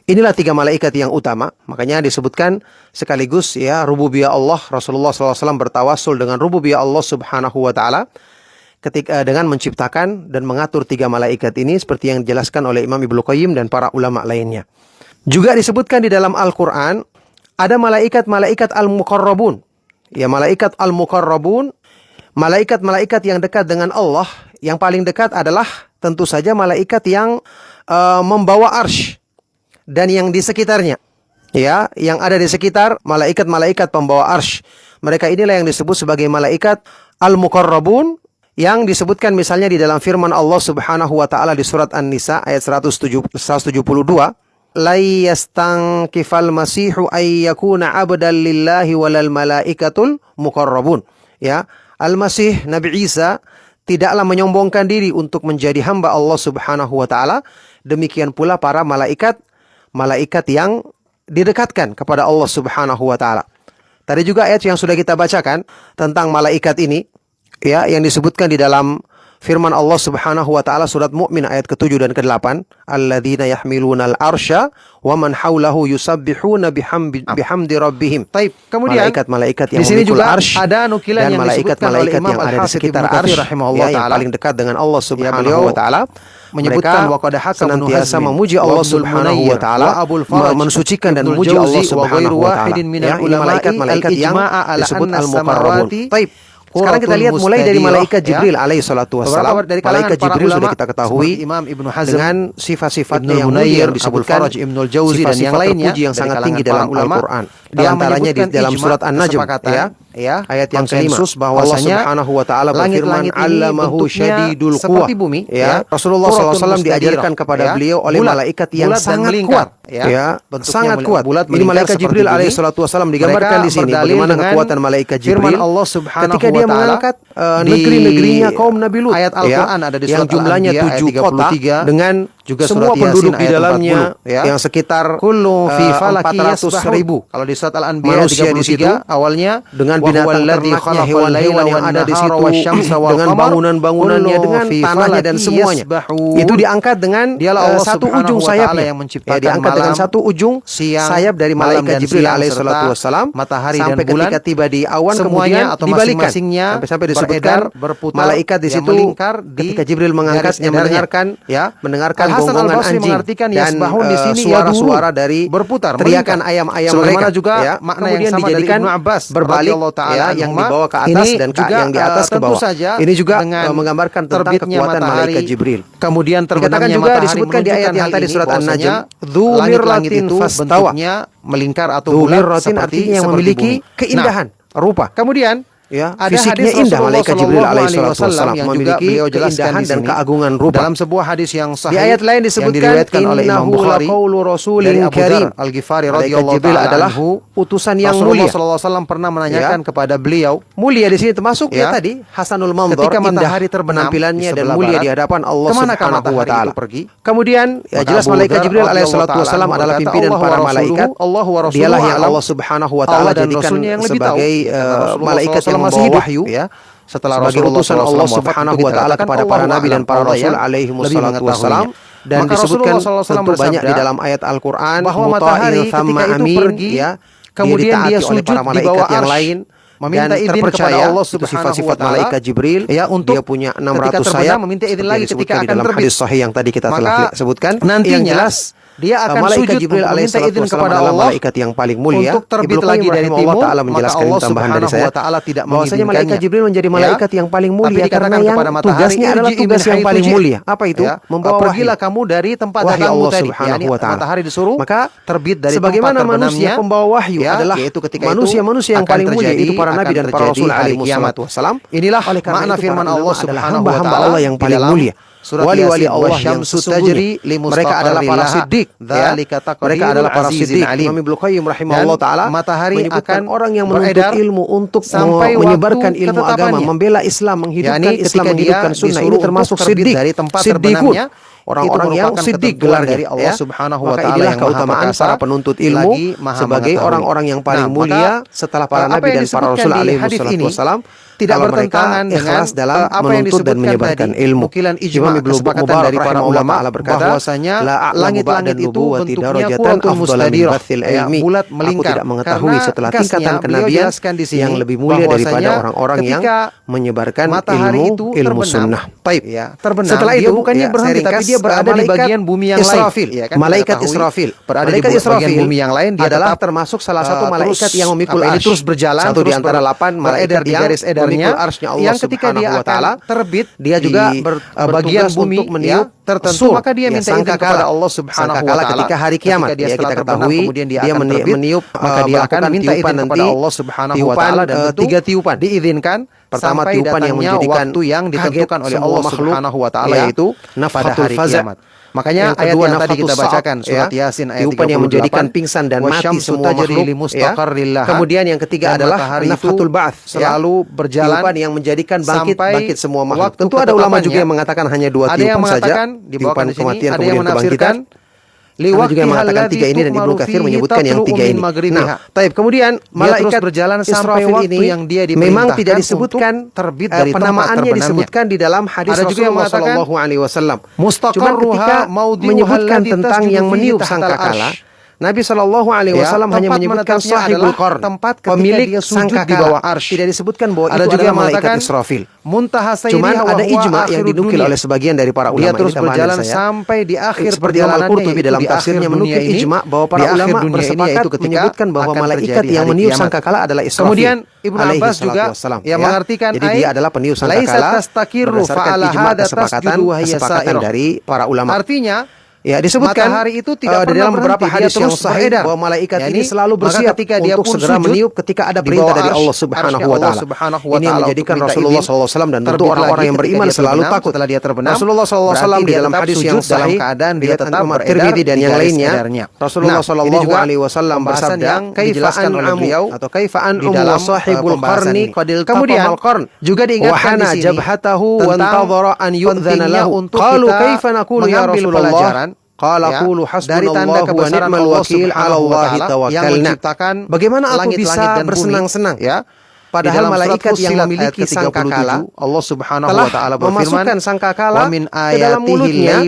Inilah tiga malaikat yang utama. Makanya disebutkan sekaligus ya rububiyah Allah. Rasulullah SAW bertawassul dengan rububiyah Allah Subhanahu wa taala ketika dengan menciptakan dan mengatur tiga malaikat ini seperti yang dijelaskan oleh Imam Ibnu Qayyim dan para ulama lainnya. Juga disebutkan di dalam Al-Qur'an ada malaikat-malaikat al-muqarrabun. Ya, malaikat al-muqarrabun, malaikat-malaikat yang dekat dengan Allah. Yang paling dekat adalah tentu saja malaikat yang membawa arsy dan yang di sekitarnya, ya, yang ada di sekitar malaikat-malaikat pembawa arsy. Mereka inilah yang disebut sebagai malaikat al-muqarrabun, yang disebutkan misalnya di dalam firman Allah Subhanahu wa taala di surat An-Nisa ayat 172, la yastankifal masihu ay yakuna abdan lillahi walal malaikatul muqarrabun. Ya, Al-Masih Nabi Isa tidaklah menyombongkan diri untuk menjadi hamba Allah Subhanahu wa taala, demikian pula para malaikat yang didekatkan kepada Allah Subhanahu wa taala. Tadi juga ayat yang sudah kita bacakan tentang malaikat ini, ya, yang disebutkan di dalam firman Allah Subhanahu wa taala surat Mukmin ayat ke-7 dan ke-8, alladzina yahmilunal arsya wa man haulahu yusabbihuna bihamdi rabbihim. Baik, kemudian malaikat-malaikat yang memikul arsy ada nukilan yang malaikat-malaikat yang ada di sekitar arsy, ya, yang paling dekat dengan Allah Subhanahu wa taala. Menyebutkan senantiasa memuji Allah Subhanahu wa taala, mensucikan dan memuji Allah Subhanahu wa taala. Ya, ini malaikat-malaikat yang disebut al-muqarrabun. Baik. Sekarang kita lihat mulai dari malaikat Jibril alaihi salatu wassalam. Malaikat Jibril sudah kita ketahui dengan sifat-sifatnya yang mulia yang disebutkan Ibnul Jauzi dan yang lainnya yang sangat tinggi dalam Al-Qur'an. Di antaranya di dalam surat An-Najm, ya, ayat yang kelima, Allah Subhanahu wa taala berfirman, "Allamahu syadidul quwah." Ya, Rasulullah SAW diajarkan kepada beliau oleh malaikat yang sangat kuat, ya, sangat kuat. Ini malaikat Jibril alaihi salatu wassalam digambarkan di sini bagaimana kekuatan malaikat Jibril ketika dia mengangkat negeri-negerinya kaum Nabi Lut. Ayat Al-Qur'an ada di surat yang jumlahnya 7 kota dengan juga semua penduduk di dalamnya, yang sekitar 400.000. Kalau di surat Al-Anbiya manusia di situ awalnya dengan binatang ternaknya, hewan-hewan yang ada di situ, dengan bangunan-bangunannya, dengan tanahnya dan semuanya. Itu diangkat dengan satu ujung sayapnya, diangkat dengan satu ujung sayap dari malaikat Jibril alaihi salatu wassalam, matahari sampai dan bulan, ketika tiba di awan kemudian dibalikan sampai disebutkan malaikat di situ ketika Jibril mengangkatnya mendengarkan gonggongan anjing dan suara-suara dari berputar teriakan ayam-ayam mereka juga, ya, kemudian dijadikan berbalik, ya, yang dibawa ke atas dan yang di atas ke bawah. Ini juga menggambarkan tentang kekuatan malaikat Jibril. Kemudian dikatakan juga disebutkan di ayat yang tadi surat An-Najm, dzumiratin fastawa, melingkar atau bulat seperti yang memiliki keindahan rupa. Kemudian, ya, fisiknya indah malaikat Jibril alaihi salatu wassalam, yang memiliki keindahan dan keagungan rupa. Dalam sebuah hadis yang sahih, di ayat lain disebutkan oleh Imam Bukhari dari Abu Dzar Al-Ghifari radhiyallahu taala adalah utusan yang mulia. Rasulullah SAW pernah menanyakan kepada beliau, mulia di sini termasuk ya tadi hasanul manzar, ketika matahari terbenam penampilannya dan mulia di hadapan Allah Subhanahu wa taala. Kemudian ya jelas malaikat Jibril alaihi salatu wassalam adalah pimpinan para malaikat. Dialah yang Allah Subhanahu wa taala jadikan sebagai malaikat yang membawa wahyu, ya, setelah sebagai utusan Allah Subhanahu wa taala kepada para nabi dan para rasul alaihi wassalam. Dan disebutkan tentu banyak di dalam ayat Al-Qur'an bahwa matahari ketika itu pergi, ya, kemudian dia sujud di bawah yang lain, meminta izin kepada Allah Subhanahu wa taala, malaikat Jibril, ya, untuk dia punya 600 sayap, meminta izin lagi ketika akan terbit. Hadis sahih yang tadi kita telah sebutkan, nantinya yang jelas dia akan malaikat Jibril meminta izin kepada Allah, malaikat yang paling mulia, untuk terbit lagi dari timur. Allah menjelaskan tambahan dari saya bahwasanya malaikat Jibril menjadi malaikat yang paling mulia karena yang tugasnya adalah tugas yang paling mulia. Apa itu? Membawa pergilah kamu dari tempat kamu tadi, yakni matahari disuruh maka terbit dari sebagaimana manusia pembawa wahyu adalah yaitu ketika manusia-manusia yang paling mulia itu para nabi dan para rasul alaihi wassalam. Inilah makna firman Allah Subhanahu wa taala, Allah yang paling mulia. Wali-wali Allah yang tajri, mereka adalah para siddiq, ya. Mereka adalah para siddiq. Imam Ibnu Qayyim rahimahullah taala matahari akan orang yang menuntut ilmu untuk menyebarkan ilmu agama, membela Islam, menghidupkan Islam, menghidupkan sunnah. Ini termasuk siddiq, siddiqun, orang-orang yang siddiq gelarnya dari Allah Subhanahu wa taala. Inilah keutamaan para penuntut ilmu sebagai orang-orang yang paling mulia setelah para nabi dan para rasul alaihi wassalam. tidak bertentangan dengan dalam apa yang menuntut dan menyebarkan ilmu. Nukilan ijma kesepakatan dari para ulama bahwasanya langit-langit itu bentuknya quratul mustadirah, bulat melingkar. Aku tidak mengetahui setelah tingkatan kenabian yang lebih mulia daripada orang-orang yang menyebarkan ilmu sunnah. Taib. Setelah itu bukannya berhenti, tapi dia berada di bagian bumi yang lain. Malaikat Israfil berada di bagian bumi yang lain. Dia adalah termasuk salah satu malaikat yang memikul arsy. Terus berjalan, satu di antara 8 malaikat di garis edarnya, yang ketika dia akan terbit, dia juga bagian bumi untuk meniup tertentu, maka dia minta izin kepada Allah Subhanahu wa taala ketika hari kiamat. Dia kita ketahui kemudian dia akan meniup, maka dia akan minta izin kepada Allah Subhanahu wa taala, dan tentu 3 tiupan diizinkan. Pertama, tiupan yang menjadikan waktu yang ditentukan oleh Allah Subhanahu wa taala, yaitu pada hari kiamat. Makanya ayat yang tadi kita bacakan surat Yasin ayat 38, yang menjadikan pingsan dan mati semua makhluk. Kemudian yang ketiga adalah nafhatul ba'ts, selalu berjalan yang menjadikan bangkit semua makhluk. Tentu ada ulama juga yang mengatakan hanya 2 tiupan saja, tiupan kematian kemudian kebangkitan. Ada juga yang mengatakan 3 ini, dan Ibnu Katsir menyebutkan yang 3 ini. Nah, kemudian malaikat berjalan sampai waktu ini yang dia memang tidak disebutkan terbit dari penamaannya disebutkan di dalam hadis Rasulullah sallallahu alaihi wasallam. Cuman ketika menyebutkan tentang yang meniup sangkakala, Nabi SAW hanya menyebutkan sahibul qarn, pemilik sangkakala. Tidak disebutkan bahwa ada itu juga adalah malaikat Israfil. Cuman ada ijma yang dinukil oleh sebagian dari para ulama. Dia terus berjalan sampai di akhir seperti Imam Al-Qurtubi dalam tafsirnya menukil ijma bahwa para ulama bersepakat menyebutkan bahwa malaikat yang meniup sangkakala adalah Israfil. Kemudian Ibnu Abbas juga yang mengartikan jadi dia adalah peniup sangkakala berdasarkan ijma kesepakatan dari para ulama. Artinya disebutkan matahari itu tidak di dalam beberapa hadis yang sahih bahwa malaikat ini selalu bersiap ketika dia untuk segera meniup ketika ada perintah dari Allah Subhanahu wa taala. Ini yang menjadikan Rasulullah SAW dan tentu orang-orang yang beriman selalu takut. Setelah dia terbenam, Rasulullah SAW di dalam hadis yang sahih dalam keadaan dia tetap Tirmidzi dan yang lainnya, Rasulullah SAW bersabda, "Kaifa an'amu atau kaifa an'amu wa sahibul qarni qadil taqamal qarn." Juga diingatkan di sini jabhatahu wa antadhara an yu'dzana lahu. Qalu kaifa naqulu ya Rasulullah? Qala qulu hasbunallahu wa ni'mal wakil 'ala Allahi tawakkalna. Bagaimana aku bisa bersenang-senang padahal malaikat yang memiliki sangkakala Allah Subhanahu telah wa taala memasukkan sangkakala min ke dalam mulutnya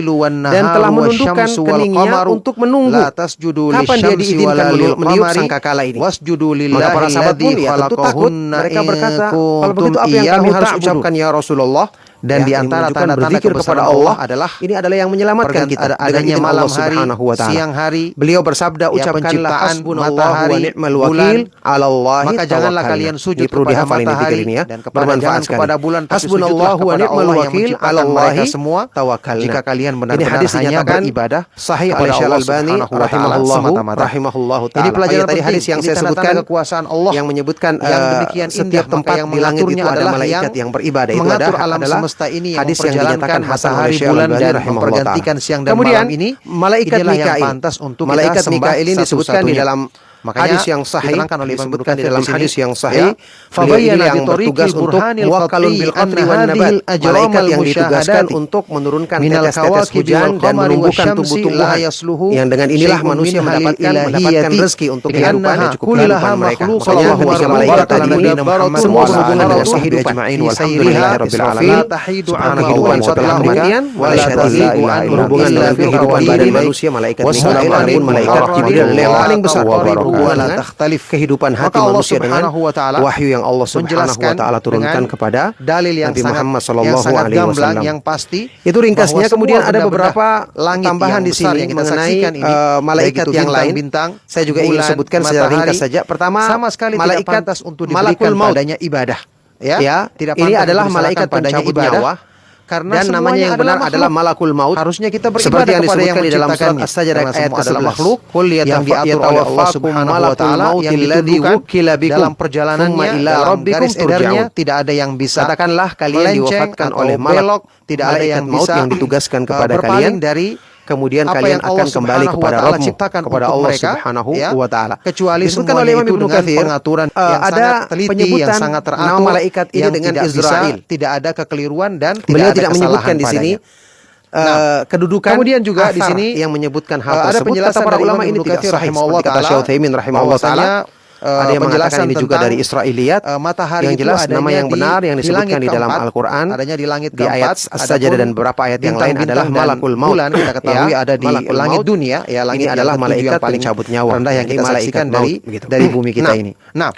dan telah menundukkan keningnya untuk menunggu kapan dia diizinkan meniup sangkakala ini. Maka para sahabat pun tentu takut. Mereka berkata, kalau begitu apa yang kami harus ucapkan ya Rasulullah? Dan di antara tanda-tanda kepada Allah adalah ini adalah yang menyelamatkan kita adanya malam hari, siang hari. Beliau bersabda, ucapkanlah hasbunallahu wa ni'mal wakil 'ala Allahi. Maka janganlah kalian sujud kepada matahari dan bermanfaat kepada bulan, hasbunallahu wa ni'mal wakil 'ala Allahi semua tawakkalna. Jika kalian benar-benar hanya beribadah sahih oleh Syekh Al-Albani rahimahullahu taala. Ini pelajaran tadi hadis yang saya sebutkan, kekuasaan Allah yang menyebutkan yang demikian setiap tempat di langit itu ada malaikat yang beribadah. Itu adalah ini hadis yang dinyatakan matahari, bulan dan mempergantikan siang dan malam ini. Malaikat Mikail, malaikat Mikail ini disebutkan di dalam Makanya hadis yang sahih disebutkan di dalam hadis yang ya, sahih, beliau yang bertugas untuk muwakkalun bil qatri wan nabat, malaikat yang ditugaskan untuk menurunkan tetes-tetes hujan dan menumbuhkan tumbuh-tumbuhan, yang dengan inilah manusia mendapatkan rezeki untuk kehidupan yang cukup kehidupan mereka. Makanya ketika malaikat tadi ini semua berhubungan dengan kehidupan. Walhamdulillahirabbil alamin. Subhanahu kehidupan setelah kematian, berhubungan dengan kehidupan badan manusia, malaikat Mikail ataupun malaikat Jibril yang paling besar. Wala takhtalif kehidupan hati manusia dengan wahyu yang Allah Subhanahu wa taala turunkan kepada dalil yang Nabi Muhammad sallallahu alaihi wasallam. Yang pasti itu ringkasnya. Kemudian ada beberapa tambahan di sini mengenai malaikat yang lain. Saya juga ingin sebutkan secara ringkas saja. Pertama, sama sekali malaikat untuk malakul maut padanya ibadah. Ini adalah malaikat padanya ibadah. Karena dan namanya yang benar adalah malakul maut. Harusnya kita beribadah seperti yang kepada disebutkan di dalam surat As-Sajdah ayat ke-11. Makhluk yang diatur oleh Allah Subhanahu wa taala yang ditujukan dalam perjalanannya dalam garis edarnya, tidak ada yang bisa katakanlah kalian diwafatkan oleh malak, tidak ada yang maut yang ditugaskan kepada kalian dari kemudian kalian akan kembali kepada Rabbmu, kepada Allah Subhanahu wa taala. Kecuali disebutkan oleh Imam Ibnu Katsir pengaturan ada penyebutan sangat teratur nama malaikat ini dengan Israel. Tidak ada kekeliruan dan beliau tidak menyebutkan di sini kedudukan. Kemudian juga di sini yang menyebutkan hal ada tersebut. penjelasan Kata para ulama ini tidak sahih. Kata Syekh Utsaimin rahimahullah taala, ada yang mengatakan ini juga dari Israiliyat. Matahari yang jelas itu nama yang benar yang disebutkan di dalam keempat, Al-Quran, adanya di langit di ayat keempat, As-Sajdah dan beberapa ayat yang lain adalah malakul maut. Bulan kita ketahui ada di malakul langit maut. dunia, ya langit Ini adalah malaikat yang paling pencabut nyawa rendah yang Ini kita malaikat saksikan maut, dari bumi kita ini. Nah,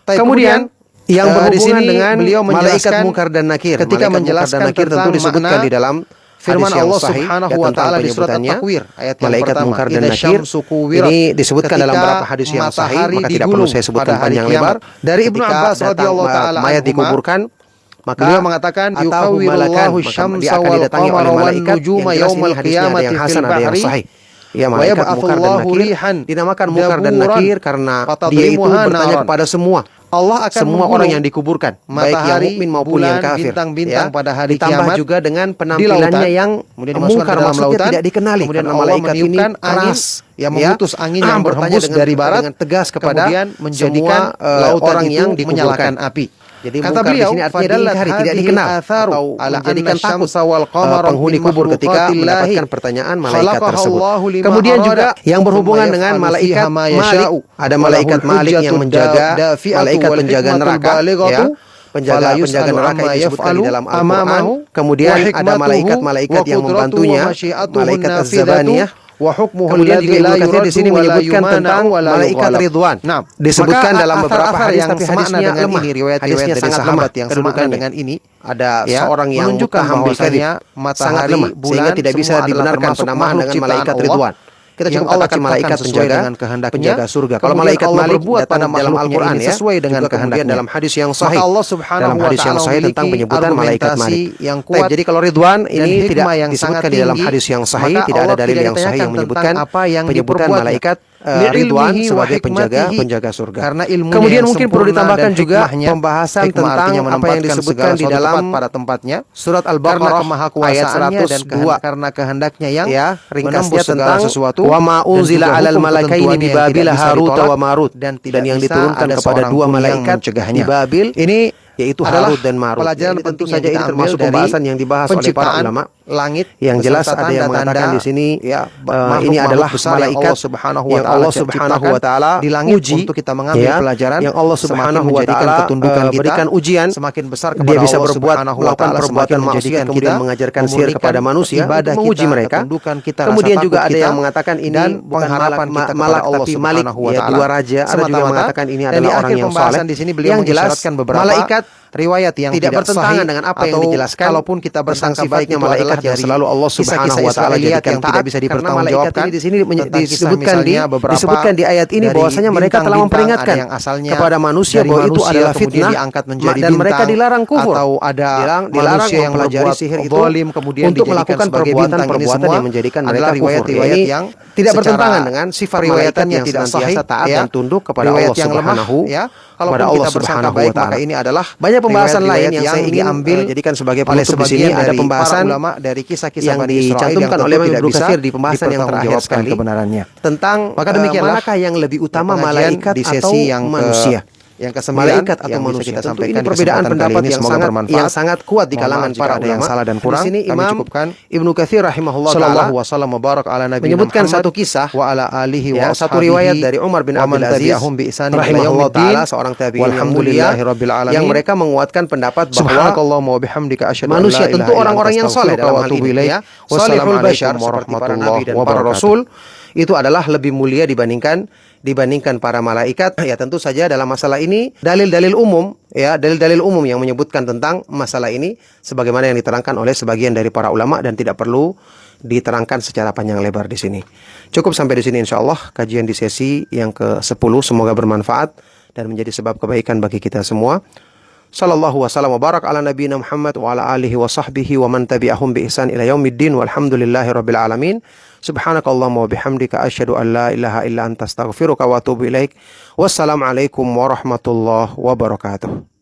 Kemudian yang di berhubungan sini dengan beliau malaikat menjelaskan mungkar dan nakir. ketika Malaikat menjelaskan mungkar dan nakir tentu tentang disebutkan makna di dalam firman hadis yang Allah sahih, Subhanahu ya, wa tentang taala di surat penyebutannya. At-Takwir ayat yang Malaikat pertama, mungkar dan "Idza nakir syamsu kuwirat." ini disebutkan dalam Ketika beberapa hadis yang sahih, matahari maka tidak perlu digulung saya sebutkan pada hari panjang kiamat. lebar. Dari Ibnu Ketika Abbas datang radhiyallahu taala mayat anhuma, dikuburkan, maka beliau mengatakan atahu yukawwirullahu malakan, syamsa dia akan wal didatangi oleh qamara wan malaikat. nujuma Yang jelas ini yaumal hadisnya ada qiyamati yang fil hasan, ada yang bahri. sahih. Ya, malaikat mungkar dan nakir dinamakan mungkar dan nakir karena dia itu bertanya kepada semua. Allah akan semua orang yang dikuburkan, baik yang mukmin maupun yang kafir. Bintang-bintang pada hari ditambah kiamat juga dengan penampilannya yang mungkar, maksudnya tidak dikenali. Kemudian Karena Allah malaikat ini meniupkan angin keras, yang memutus angin yang berhembus dari barat dengan tegas kepada kemudian menjadikan lautan orang itu yang menyalakan api. Jadi kata mungkar beliau, di sini artinya diingkari, tidak dikenal atau menjadikan takut penghuni kubur ketika mendapatkan pertanyaan malaikat tersebut. Kemudian juga yang berhubungan dengan malaikat Malik, ada malaikat Malik yang menjaga, malaikat penjaga neraka, ya. Penjaga neraka yang disebutkan di dalam Al-Quran. Kemudian ada malaikat-malaikat yang membantunya, malaikat Az-Zabaniyah. Kemudian juga Ibnu Katsir di sini menyebutkan tentang malaikat Ridwan. Disebutkan dalam beberapa hadis yang tapi semakna hadisnya dengan lemah. ini, riwayat-riwayat Hadisnya dari sangat lemah sahabat yang semakna kedudukannya. dengan ini. Ada Ya, seorang yang menunjukkan muttaham bil bahwasanya kadhib, sangat lemah matahari, sehingga bulan, tidak bisa semua adalah dibenarkan termasuk penamaan makhluk dengan ciptaan malaikat Allah Ridwan. Kita yang cukup Allah katakan malaikat ciptakan sesuai penjaga, dengan kehendaknya. penjaga surga. Kalau Kemudian malaikat Allah Malik berbuat datang pada dalam makhluknya Al-Quran ini ya, sesuai dengan juga kemudian kehendaknya. dalam hadis yang sahih, Maka Allah Subhanahu dalam wa hadis yang ta'ala sahih tentang memiliki penyebutan malaikat Malik. argumentasi yang kuat. Jadi kalau Ridwan dan ini tidak hikmah yang disebutkan sangat di dalam tinggi, hadis yang sahih, maka tidak ada Allah dalil tidak yang sahih yang ditanyakan menyebutkan tentang apa yang penyebutan diperbuatnya. malaikat Li'ilmihi Ridwan wa sebagai hikmatihi, penjaga surga. karena ilmunya Kemudian yang mungkin perlu sempurna ditambahkan dan juga hikmahnya. pembahasan Hikmah tentang artinya apa yang menempatkan disebutkan segala di suatu dalam tempat pada tempatnya. surat Karena Al-Baqarah ayat kemahakuasaannya dan 102. karena kehendaknya yang Ya, ringkasnya menembus segala tentang sesuatu, wa ma dan unzila juga alal hukum malakaini ketentuannya bi yang Babil tidak bisa Harut ditolak wa Marut, dan tidak yang bisa diturunkan ada kepada seorang dua pun yang malaikat mencegahnya. di Babil, Ini yaitu adalah Harut dan Marut. pelajaran Jadi tentu penting saja yang ini kita termasuk ambil dari pembahasan yang dibahas oleh para penciptaan ulama. langit, Yang jelas beserta ada yang tanda-tanda mengatakan di sini ya ini adalah besar yang malaikat Allah Subhanahu wa yang taala Allah Subhanahu wa taala di langit uji untuk kita mengambil ya, pelajaran yang Allah Subhanahu wa menjadikan taala ketundukan kita berikan ujian, semakin besar kepada dia bisa Allah berbuat Subhanahu wa melakukan taala, perbuatan semakin maksiat menjadikan kemudian kita mengajarkan sihir memurnikan kepada manusia ibadah untuk menguji kita, mereka. ketundukan kita, Kemudian rasa juga takut ada kita, yang mengatakan ini dan bukan pengharapan kita kepada malak Allah tapi Malik, Subhanahu wa ya taala. dua raja. Ada juga yang mengatakan ini Dan di adalah orang akhir yang pembahasan saleh. di sini beliau Yang jelas mengisyaratkan beberapa malaikat riwayat yang tidak bertentangan sahih, dengan apa yang atau dijelaskan kalaupun kita tentang bersangka sifatnya itu malaikat adalah yang dari selalu Allah Subhanahu wa taala jadikan yang tidak bisa dipertanggungjawabkan. Di sini disebutkan disebutkan di ayat ini bahwasanya mereka telah memperingatkan kepada manusia bahwa itu adalah fitnah diangkat menjadi dan mereka dilarang kufur, atau ada dilarang manusia yang mempelajari berbuat sihir itu zalim kemudian untuk dijadikan melakukan sebagai bintang. Ini perbuatan-perbuatan semua yang menjadikan mereka adalah kufur. riwayat-riwayat Ini yang tidak secara bertentangan dengan sifat malaikat riwayatannya yang tidak senantiasa sahih, taat ya. dan tunduk kepada Riwayat Allah yang lemah, Subhanahu ya. kepada Kalaupun Allah kita bersangka Subhanahu baik, wa taala. maka ini adalah Banyak pembahasan lain riwayat-riwayat yang saya ingin diambil jadikan sebagai oleh penutup di sini. sebagian Ada dari pembahasan para ulama dari kisah-kisah yang Bani Israel dicantumkan yang oleh tentu Ibnu tidak bisa Katsir di pembahasan yang terakhir dipertanggungjawabkan sekali kebenarannya. tentang Maka demikianlah manakah yang lebih utama, pengajian malaikat di atau sesi yang manusia. Yang ke-9 Malaikat atau yang bisa manusia. kita Tentu sampaikan ini di perbedaan kesempatan pendapat kali ini, yang semoga sangat bermanfaat. sangat kuat di Mohon kalangan maaf jika para ada yang ulama. salah dan kurang. Di sini Kami Imam cukupkan. Ibnu Katsir rahimahullah taala Sallallahu wasallam wa barak ala nabiyina menyebutkan Muhammad satu kisah wa ala alihi wa satu riwayat dari Umar bin wa man Abdul Aziz tabi'ahum bi ihsanin ila rahimahullah yaumiddin. taala, seorang tabi'in yang mulia Walhamdulillahi rabbil alamin. yang mereka menguatkan pendapat bahwa Subhanakallahumma wa bihamdika asyhadu an la manusia ilaha tentu illa orang-orang yang anta soleh dalam hal astaghfiruka wa atubu ini ilaik. ya. Salihul bashar Wassalamualaikum seperti para nabi warahmatullahi dan para wabarakatuh. rasul itu adalah lebih mulia dibandingkan para malaikat. Ya tentu saja dalam masalah ini dalil-dalil umum yang menyebutkan tentang masalah ini sebagaimana yang diterangkan oleh sebagian dari para ulama dan tidak perlu diterangkan secara panjang lebar di sini. Cukup sampai di sini insyaallah kajian di sesi yang ke-10, semoga bermanfaat dan menjadi sebab kebaikan bagi kita semua. Sallallahu wasallam wa barak ala nabiyina Muhammad wa ala alihi wa sahbihi wa man tabi'ahum bi ihsan ila yaumiddin walhamdulillahi rabbil alamin. Subhanakallahumma wa bihamdika asyhadu an la ilaha illa anta astaghfiruka wa atubu ilaik. Wassalamualaikum warahmatullahi wabarakatuh.